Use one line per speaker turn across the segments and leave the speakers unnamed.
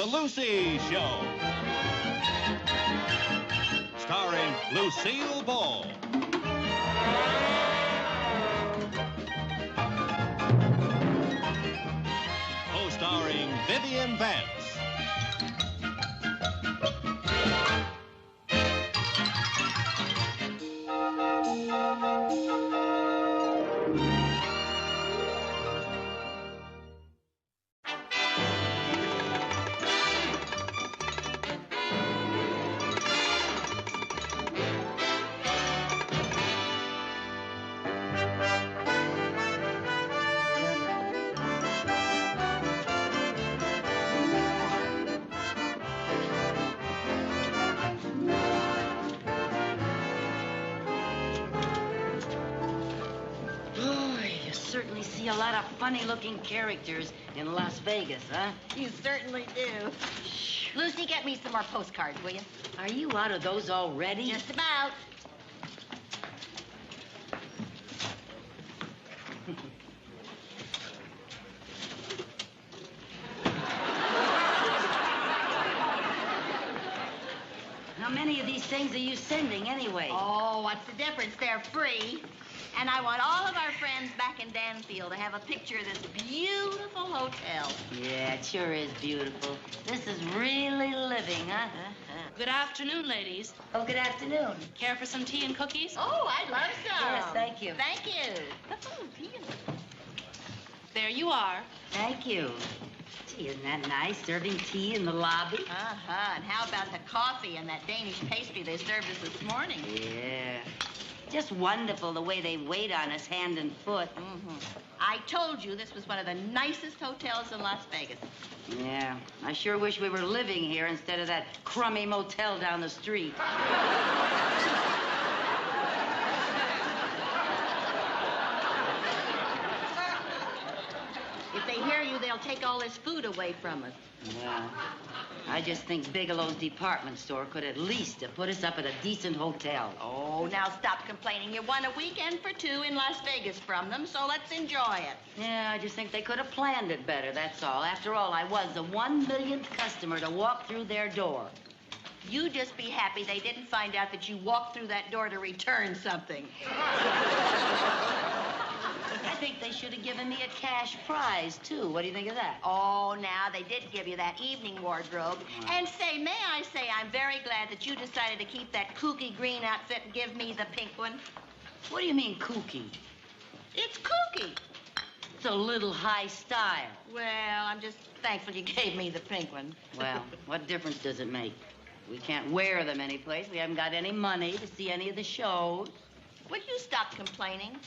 The Lucy Show. Starring Lucille Ball. Co-starring Vivian Vance.
Certainly see a lot of funny-looking characters in Las Vegas, huh?
You certainly do.
Shh.
Lucy, get me some more postcards, will you?
Are you out of those already?
Just about.
How many of these things are you sending, anyway?
Oh, what's the difference? They're free. And I want all of our friends back in Danfield to have a picture of this beautiful hotel.
Yeah, it sure is beautiful. This is really living, huh?
Good afternoon, ladies.
Oh, good afternoon.
Care for some tea and cookies?
Oh, I'd love some.
Yes, thank you.
Thank you. Oh, tea and...
There you are.
Thank you. Gee, isn't that nice, serving tea in the lobby?
Uh-huh. And how about the coffee and that Danish pastry they served us this morning?
Yeah. Just wonderful the way they wait on us hand and foot.
Mm-hmm. I told you this was one of the nicest hotels in Las Vegas.
Yeah, I sure wish we were living here instead of that crummy motel down the street.
If they hear you, they'll take all this food away from us.
Yeah. I just think Bigelow's department store could at least have put us up at a decent hotel.
Oh, now stop complaining. You won a weekend for two in Las Vegas from them, so let's enjoy it.
Yeah, I just think they could have planned it better, that's all. After all, I was the 1 millionth customer to walk through their door.
You just be happy they didn't find out that you walked through that door to return something.
I think they should have given me a cash prize, too. What do you think of that?
Oh, now, they did give you that evening wardrobe. And say, may I say, I'm very glad that you decided to keep that kooky green outfit and give me the pink one.
What do you mean, kooky?
It's kooky.
It's a little high style.
Well, I'm just thankful you gave me the pink one.
Well, what difference does it make? We can't wear them anyplace. We haven't got any money to see any of the shows.
Will you stop complaining?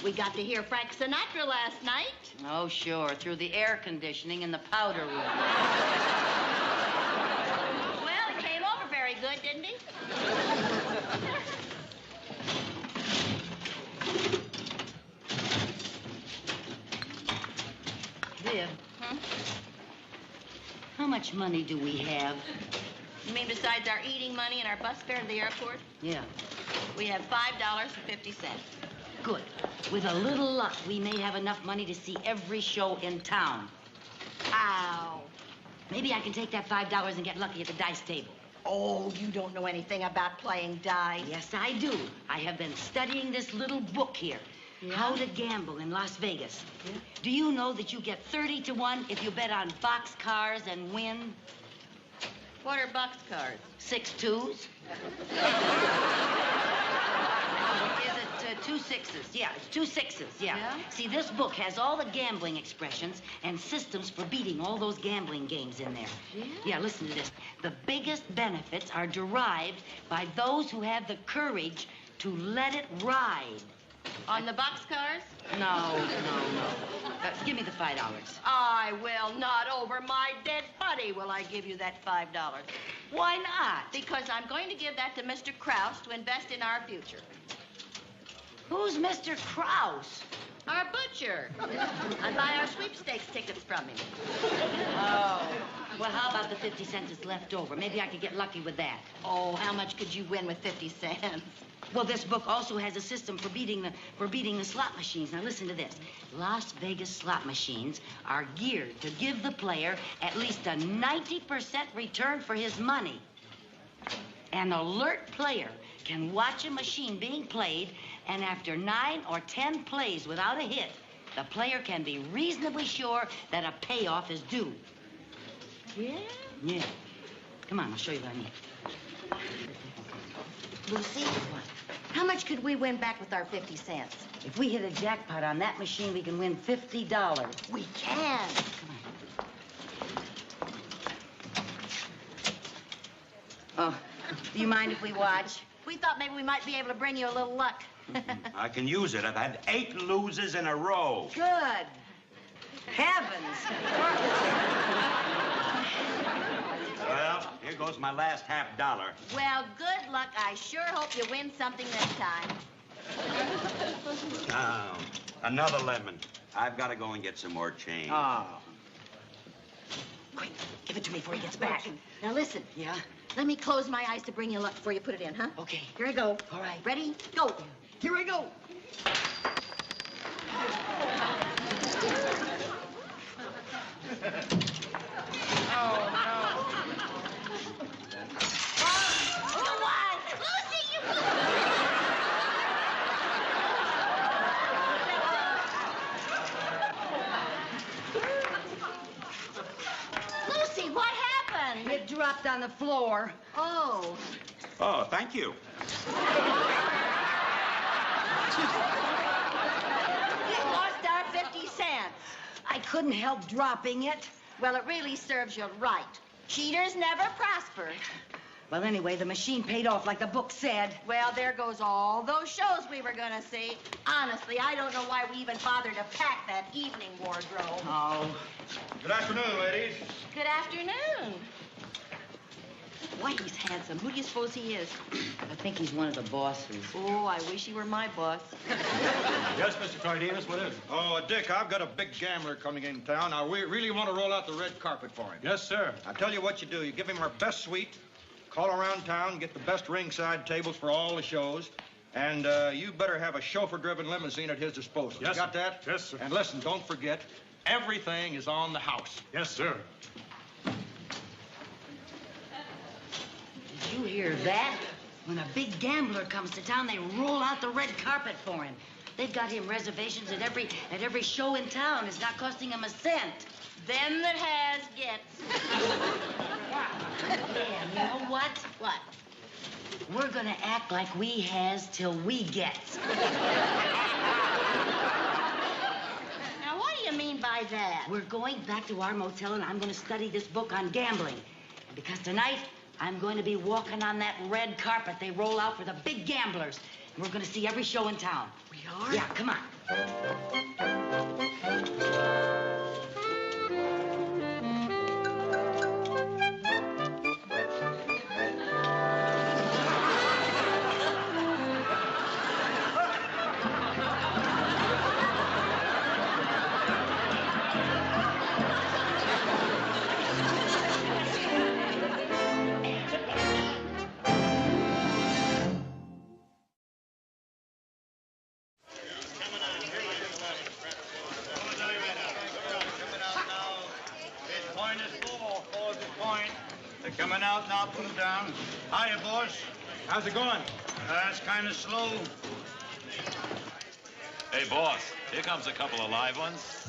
We got to hear Frank Sinatra last night.
Oh, sure, through the air conditioning in the powder room.
Well, he came over very good, didn't he?
Viv.
Hmm?
How much money do we have?
You mean besides our eating money and our bus fare to the airport?
Yeah.
We have $5.50.
Good. With a little luck, we may have enough money to see every show in town.
How?
Maybe I can take that $5 and get lucky at the dice table.
Oh, you don't know anything about playing dice.
Yes, I do. I have been studying this little book here.
Yeah?
How to Gamble in Las Vegas.
Yeah?
Do you know that you get 30 to 1 if you bet on boxcars and win?
What are boxcars?
6 twos. Is it 2 sixes? Yeah, it's 2 sixes, yeah. See, this book has all the gambling expressions and systems for beating all those gambling games in there.
Yeah?
Yeah, listen to this. The biggest benefits are derived by those who have the courage to let it ride.
On the boxcars?
No. Give me the $5.
I will not. Over my dead body will I give you that $5.
Why not?
Because I'm going to give that to Mr. Krause to invest in our future.
Who's Mr. Krause?
Our butcher. I buy our sweepstakes tickets from him.
Oh. Well, how about the 50 cents that's left over? Maybe I could get lucky with that.
Oh, how much could you win with 50 cents?
Well, this book also has a system for beating the slot machines. Now, listen to this. Las Vegas slot machines are geared to give the player at least a 90% return for his money. An alert player can watch a machine being played, and after 9 or 10 plays without a hit, the player can be reasonably sure that a payoff is due.
Yeah?
Yeah. Come on, I'll show you what I mean.
Lucy, what? How much could we win back with our 50 cents?
If we hit a jackpot on that machine, we can win $50.
We can.
Oh, do you mind if we watch?
We thought maybe we might be able to bring you a little luck.
I can use it. I've had 8 losers in a row.
Good. Heavens.
Well, here goes my last $50.
Well, good luck. I sure hope you win something this time.
Now, another lemon. I've got to go and get some more change.
Oh. Quick, give it to me before he gets back.
Now listen.
Yeah?
Let me close my eyes to bring you luck before you put it in, huh?
Okay.
Here I go.
All right.
Ready? Go. Here I go.
Oh, no.
Come on. Lucy, you... Lucy, what happened?
It dropped on the floor.
Oh.
Oh, thank you.
You lost our 50 cents.
I couldn't help dropping it.
Well, it really serves you right. Cheaters never prosper.
Well, anyway, the machine paid off like the book said.
Well, there goes all those shows we were gonna see. Honestly, I don't know why we even bothered to pack that evening wardrobe.
Oh.
Good afternoon, ladies.
Good afternoon.
Why, he's handsome. Who do you suppose he is? I think he's one of the bosses.
Oh, I wish he were my boss.
Yes, Mr. Cardenas, what is it? Oh, Dick, I've got a big gambler coming in town. Now, we really want to roll out the red carpet for him.
Yes, sir.
I'll tell you what you do. You give him our best suite, call around town, get the best ringside tables for all the shows, and you better have a chauffeur-driven limousine at his disposal.
Yes,
You got
sir.
that?
Yes, sir.
And listen, don't forget, everything is on the house.
Yes, sir.
Did you hear that? When a big gambler comes to town, they roll out the red carpet for him. They've got him reservations at every show in town. It's not costing him a cent.
Them that has gets.
Yeah, you know what?
What?
We're gonna act like we has till we gets.
Now, what do you mean by that?
We're going back to our motel, and I'm gonna study this book on gambling. Because tonight, I'm going to be walking on that red carpet they roll out for the big gamblers. And we're gonna see every show in town.
We are?
Yeah, come on.
Coming out now, put them down. Hiya, boss.
How's it going?
It's kind of slow.
Hey, boss, here comes a couple of live ones.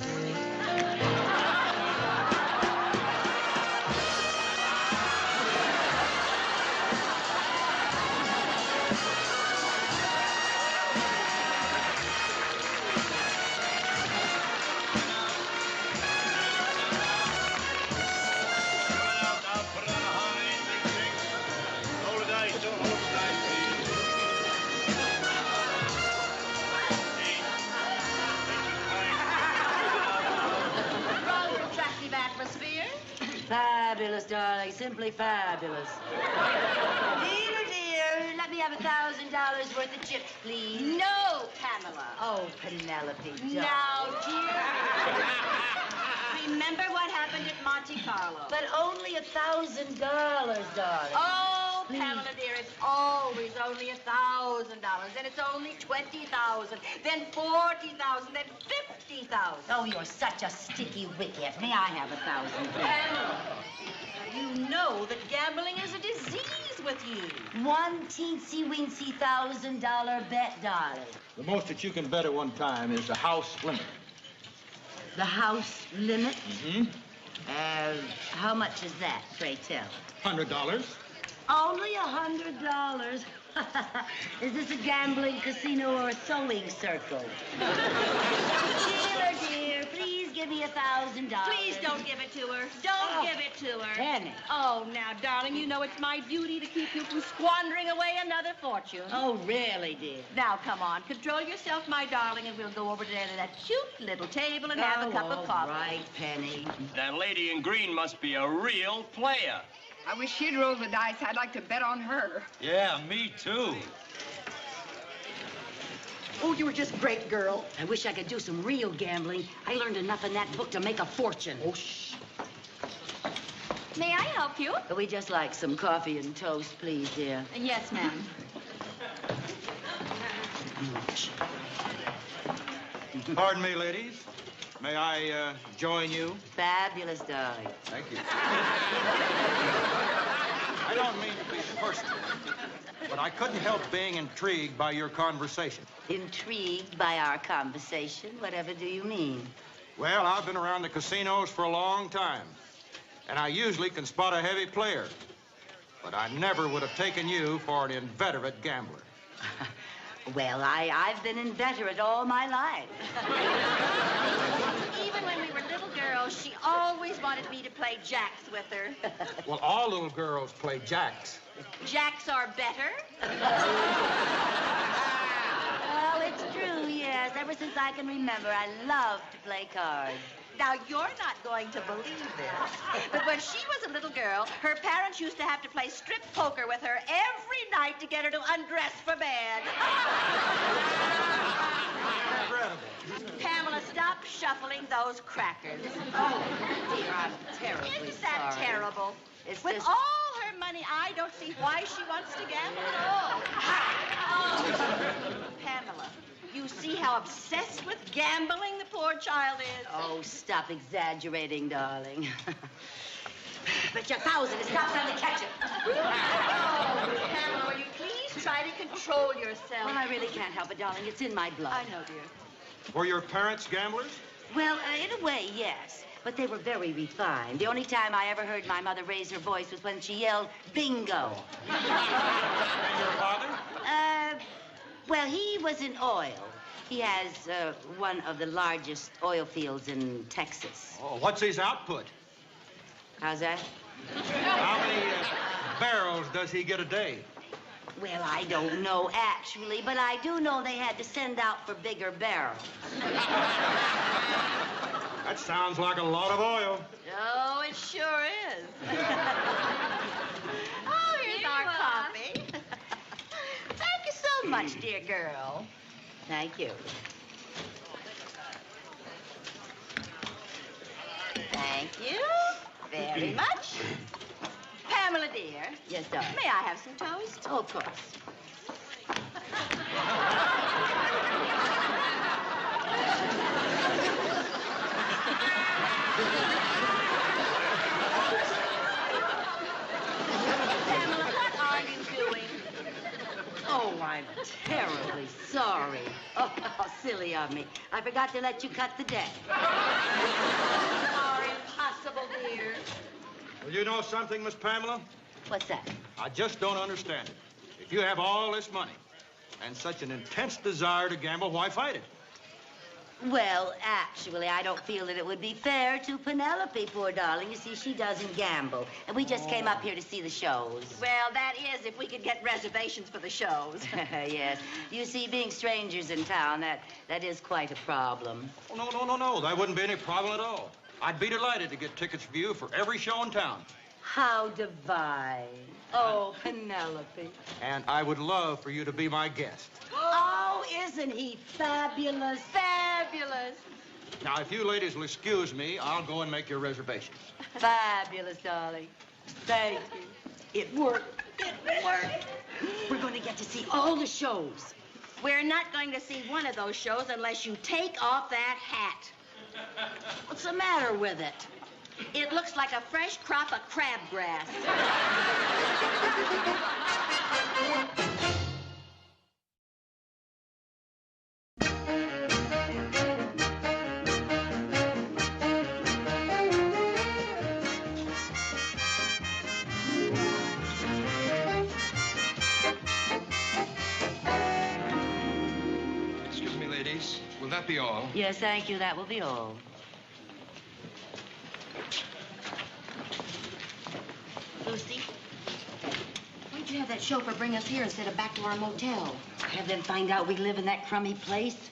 Fabulous, darling. Simply fabulous. Dear, let me have $1,000 worth of chips, please.
No, Pamela.
Oh, Penelope, darling.
Now, dear, remember what happened at Monte Carlo.
But only $1,000, darling.
Oh,
Please.
Pamela, dear, it's always only $1,000. Then it's only 20,000. Then 40,000. Then 50,000.
Oh, you're such a sticky wicket. May I have 1,000, please?
Pamela, you know that gambling is a disease with you.
One teensy-weensy $1,000 bet, darling.
The most that you can bet at one time is the house limit.
The house limit?
Mm-hmm.
How much is that, pray tell?
$100.
Only $100. Is this a gambling casino or a sewing circle? Sheila, dear, please give me $1,000.
Please don't give it to her. Don't give it to her.
Penny.
Oh, now, darling, you know it's my duty to keep you from squandering away another fortune.
Oh, really, dear?
Now, come on. Control yourself, my darling, and we'll go over there to that cute little table and have a cup of coffee.
All right, Penny.
That lady in green must be a real player.
I wish she'd roll the dice. I'd like to bet on her.
Yeah, me too.
Oh, you were just great, girl.
I wish I could do some real gambling. I learned enough in that book to make a fortune.
Oh, shh. May I help you?
We just like some coffee and toast, please, dear.
Yes, ma'am.
Pardon me, ladies. May I join you?
Fabulous, darling.
Thank you. I don't mean to be personal, but I couldn't help being intrigued by your conversation.
Intrigued by our conversation? Whatever do you mean?
Well, I've been around the casinos for a long time, and I usually can spot a heavy player. But I never would have taken you for an inveterate gambler.
Well, I've been inveterate all my life.
Even when we were little girls, she always wanted me to play jacks with her.
Well, all little girls play jacks.
Jacks are better.
Oh, it's true, yes. Ever since I can remember, I love to play cards.
Now, you're not going to believe this, but when she was a little girl, her parents used to have to play strip poker with her every night to get her to undress for bed.
Incredible.
Pamela, stop shuffling those crackers.
Oh, dear, I'm terribly
Isn't that
sorry.
terrible?
It's
With
just...
all her money, I don't see why she wants to gamble at all. Oh. Pamela, you see how obsessed with gambling the poor child is?
Oh, stop exaggerating, darling. But your 1,000 is not trying to catch it.
Oh, Pamela, will you please try to control yourself?
Well, I really can't help it, darling. It's in my blood.
I know, dear.
Were your parents gamblers?
Well, in a way, yes. But they were very refined. The only time I ever heard my mother raise her voice was when she yelled, bingo.
And your father?
Well, he was in oil. He has one of the largest oil fields in Texas.
Oh, what's his output?
How's that?
How many barrels does he get a day?
Well, I don't know, actually, but I do know they had to send out for bigger barrels.
That sounds like a lot of oil.
Oh, it sure is. Oh, here's our coffee. Thank you so much, dear girl.
Thank you.
Thank you very much. Pamela, dear.
Yes, darling.
May I have some toast?
Oh, of course.
Pamela, what are you doing?
Oh, I'm terribly sorry. Oh, how silly of me. I forgot to let you cut the deck.
You are impossible, dear.
Well, you know something, Miss Pamela?
What's that?
I just don't understand it. If you have all this money and such an intense desire to gamble, why fight it?
Well, actually, I don't feel that it would be fair to Penelope, poor darling. You see, she doesn't gamble. And we just came up here to see the shows.
Well, that is if we could get reservations for the shows.
Yes. You see, being strangers in town, that is quite a problem.
Oh, no. That wouldn't be any problem at all. I'd be delighted to get tickets for you for every show in town.
How divine. Oh, Penelope.
And I would love for you to be my guest.
Oh, isn't he fabulous? Fabulous.
Now, if you ladies will excuse me, I'll go and make your reservations.
Fabulous, darling. Thank you. It worked. It worked. We're going to get to see all the shows.
We're not going to see one of those shows unless you take off that hat.
What's the matter with it?
It looks like a fresh crop of crabgrass.
Excuse me, ladies. Will that be all?
Yes, thank you. That will be all. Lucy, why don't you have that chauffeur bring us here instead of back to our motel? Have them find out we live in that crummy place?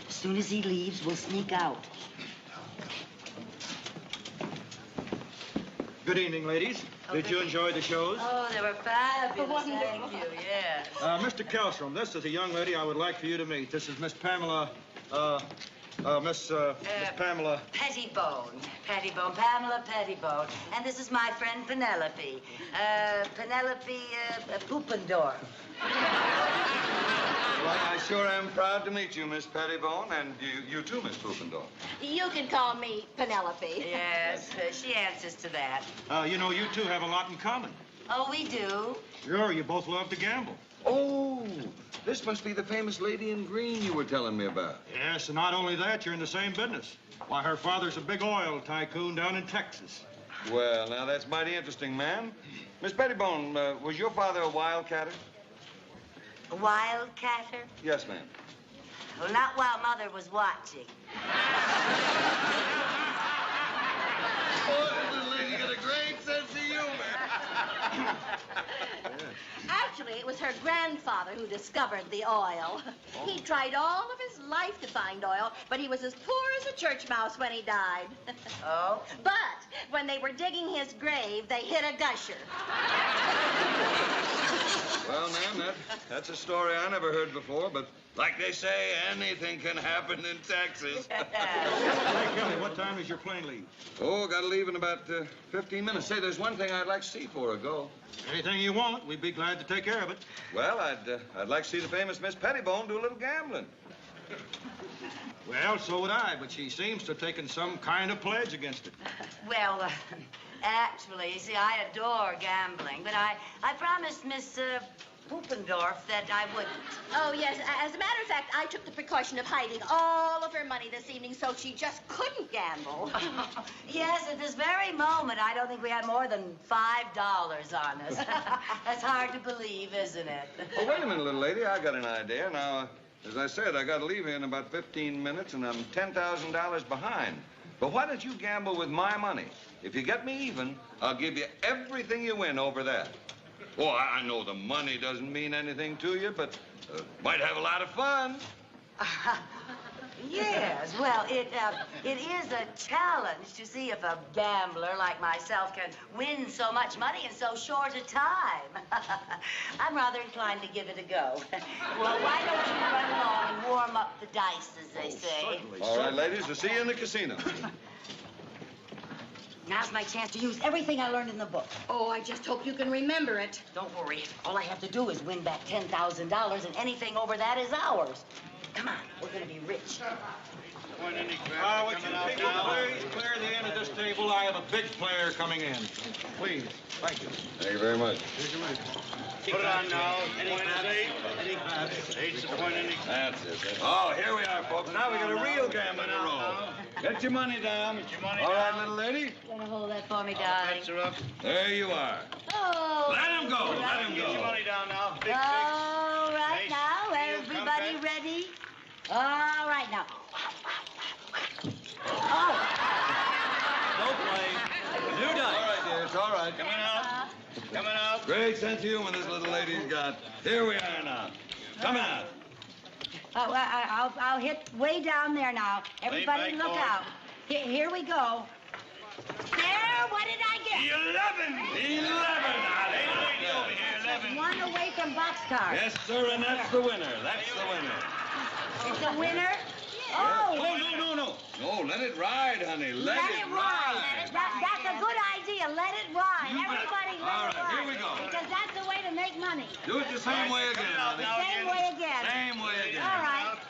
As soon as he leaves, we'll sneak out.
Good evening, ladies. Did you enjoy the shows?
Oh, they were fabulous. Thank you, yes.
Mr. Kellstrom, this is a young lady I would like for you to meet. This is Miss Pamela, Miss Pamela.
Pettibone. Pettibone. Pamela Pettibone. And this is my friend Penelope. Penelope Poopendorf.
Well, I sure am proud to meet you, Miss Pettibone, and you too, Miss Poopendorf.
You can call me Penelope.
Yes, she answers to that.
You know, you two have a lot in common.
Oh, we do?
Sure, you both love to gamble.
Oh, this must be the famous lady in green you were telling me about.
Yes, and not only that, you're in the same business. Why, her father's a big oil tycoon down in Texas.
Well, now, that's mighty interesting, ma'am. Miss Pettibone, was your father a wildcatter?
A wildcatter?
Yes, ma'am.
Well, not while Mother was watching.
Boy, this little lady got a great sense of humor.
Actually, it was her grandfather who discovered the oil. He tried all of his life to find oil, but he was as poor as a church mouse when he died.
Oh?
But when they were digging his grave, they hit a gusher.
Well, ma'am, that's a story I never heard before, but like they say, anything can happen in Texas.
Hey, Kelly, what time does your plane leave?
Oh, gotta leave in about 15 minutes. Say, there's one thing I'd like to see before I go.
Anything you want, we'd be glad to take care of it.
Well, I'd like to see the famous Miss Pettibone do a little gambling.
Well, so would I, but she seems to have taken some kind of pledge against it.
Well, actually, you see, I adore gambling, but I promised Miss Poopendorf that I wouldn't.
Oh, yes. As a matter of fact, I took the precaution of hiding all of her money this evening so she just couldn't gamble.
Yes, at this very moment, I don't think we had more than $5 on us. That's hard to believe, isn't it?
Oh, wait a minute, little lady. I got an idea. Now, as I said, I got to leave here in about 15 minutes, and I'm $10,000 behind. But why don't you gamble with my money? If you get me even, I'll give you everything you win over that. Oh, I know the money doesn't mean anything to you, but might have a lot of fun.
Yes, well, it is a challenge to see if a gambler like myself can win so much money in so short a time. I'm rather inclined to give it a go. Well, why don't you run along and warm up the dice, as they say?
Certainly.
All right, ladies, we'll see you in the casino.
Now's my chance to use everything I learned in the book.
Oh, I just hope you can remember it.
Don't worry. All I have to do is win back $10,000, and anything over that is ours. Come on, we're going to be rich.
Would you people please clear the end of this table? I have a big player coming in. Please. Thank you.
Thank you very much.
Put it on now. Any claps? Eight's the point any.
That's it. Oh, here we are, folks. Now we got a real gambling to roll. Get your money down.
Get your money
All right,
down.
little lady.
You want to hold that for me, darling?
Bets are up.
There you are.
Oh.
Let him go. Let him
Get your
go.
money down now. Big
All right
Nice.
now,
Heel, come
everybody
back.
ready? All right now. Oh.
No play. New
All
dice.
right, dear. It's all right.
Coming out. Coming out.
Great sense of humor this little lady's got. Here we are now. Come on.
I'll hit way down there now. Everybody look out. Here we go. There, what did I get?
11! 11! Now, lady over here, 11.
One away from boxcar.
Yes, sir, and that's the winner. That's the winner.
It's a winner?
Oh, no. No, let it ride, honey. Let it ride.
That's a good idea. Let it ride. Everybody let
All
it
right,
ride.
here we go.
Because that's the way to make money.
Do it the same way again, honey.
Same way again.
Same way again.
All right.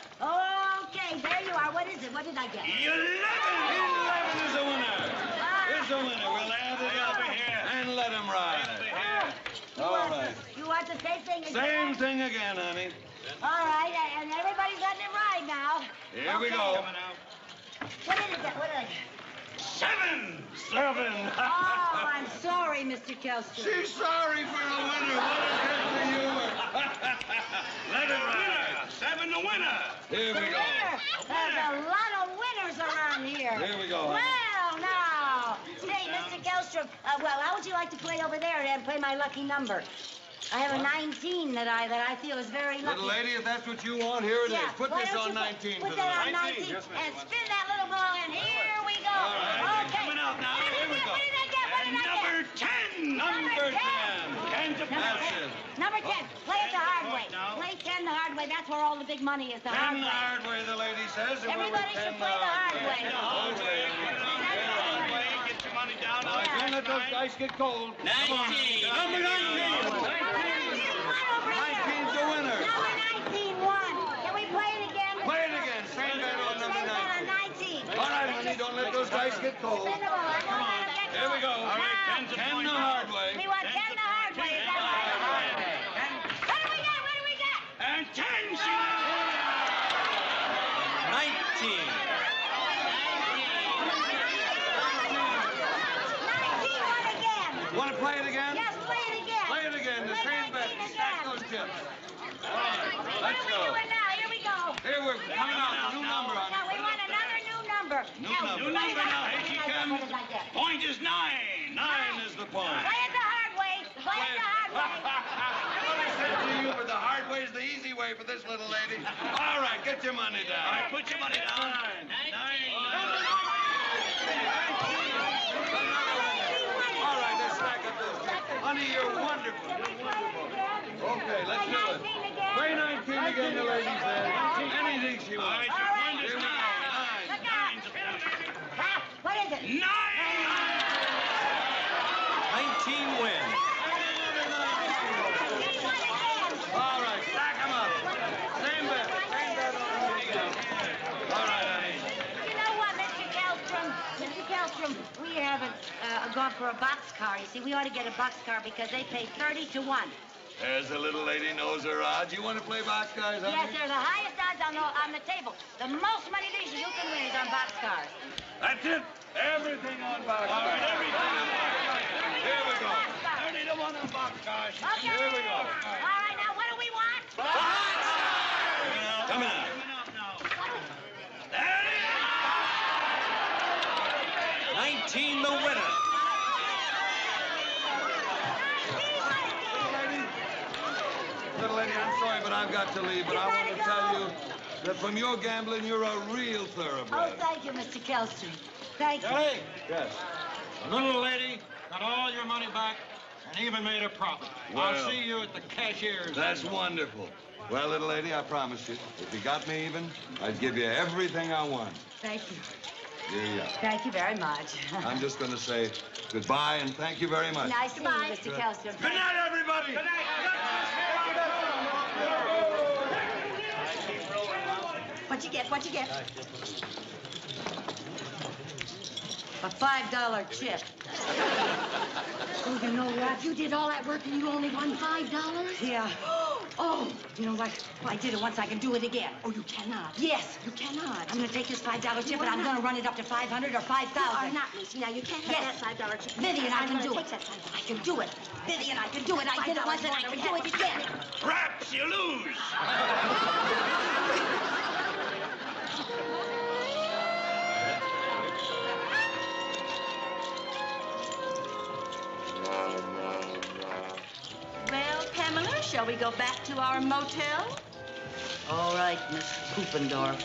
Okay, there you are. What is it? What did I get?
11!
11 is a winner. Is a winner. We'll add it up and let him ride. All right.
You want the same thing again?
Same thing again, honey.
All right, and everybody's letting it ride now.
Here we go.
What did it get? What did I get?
7!
7.
Oh, I'm sorry, Mr. Kelster.
She's sorry for a winner. What a sense of humor. Let it ride.
7 the winner!
Here we go.
There's a lot of winners around here.
Here we go.
Well, now. Hey, Mr. Kelstrom, how would you like to play over there and play my lucky number? I have a 19 that I feel is very lucky.
Little lady, if that's what you want, here it is. Put
Why
this
don't
on
you
19
put
for the
that on
lady.
19 and spin that little ball, and here we go.
All right.
Okay.
Coming out now.
Here we go. What did I get? What did I get?
Number 10!
Number 10.
Number 10. Number 10. Play it the hard way. Play 10 the hard way. That's where all the big money is, the hard
10 the
way.
hard way, the lady says.
Everybody should play the hard way.
Get your money down.
Now, don't let those dice get cold.
19!
Number 19. 19's the winner.
Number 19 won. Can we play it again?
Play it again. Same bet on number 19. All right, honey, don't let those dice get cold. Here we go.
All right,
10 the hard way.
We want 10 the hard way. Is that right? What do we got? What do we got?
And 10!
19.
19 won again.
Want to play it again?
Yes, play it again.
Play it again. The
Play
same bet.
19
Stack
again.
those chips.
What
Let's
are we
go.
doing now? Here we go.
Here we're coming out. New number on
Now, we
it.
want another new number.
New number.
New number now.
What did I get? What did I get?
Point is 9!
9 is the point.
Play it the hard way. Play it the hard way.
What I said to you, but the hard way is the easy way for this little lady. All right, get your money down.
All right, put your money down. 9.
All right, let's stack up those chips. Honey, you're wonderful. Okay, let's do it. Play 19 again, the lady says. Anything she wants. Here we go. 9.
What is it?
9!
19 wins.
All right, stack them up. Same bet. Same bet on all right, honey.
You know what, Mr. Kelstrom? Mr. Kelstrom, we haven't gone for a boxcar. You see, we ought to get a boxcar because they pay 30 to 1.
There's the little lady knows her odds. You want to play box, guys, honey?
Yes, they're the highest odds on the table. The most money that you can win is on boxcars.
That's it. Everything on box. All right, everything on box. Here we go.
30 to 1 on boxcars.
Okay.
Here we go.
All right, now what do we want?
Come on.
There it is!
19 the winner.
Little lady, I'm sorry, but I've got to leave. But I want to tell you that from your gambling, you're a real
Oh,
thoroughbred.
thank you, Mr. Kelstrom. Thank you.
Hey,
Yes.
the little lady got all your money back and even made a profit.
Well,
I'll see you at the cashier's.
That's wonderful. Well, little lady, I promise you, if you got me even, I'd give you everything I want.
Thank you.
Here you are.
Thank you very much.
I'm just going to say goodbye and thank you very much.
Nice to meet you, Mr. Kelstrom.
Good night, everybody. Good
What'd you get? What'd you get? A $5 chip. Oh, you know what? You did all that work and you only won $5? Yeah. Oh, you know what? I did it once. I can do it again. Oh, you cannot? Yes. You cannot. I'm going to take this $5 chip and I'm going to run it up to 500 or 5,000.
You are not, Lucy. Now, you can't have that $5 chip.
Vivian, I
I'm
can
gonna
do
take
it.
that $5.
I can do it. Vivian, I can do it. I did it once and I can do it again.
Perhaps you lose.
Well, Pamela, shall we go back to our motel?
All right, Miss Poopendorf.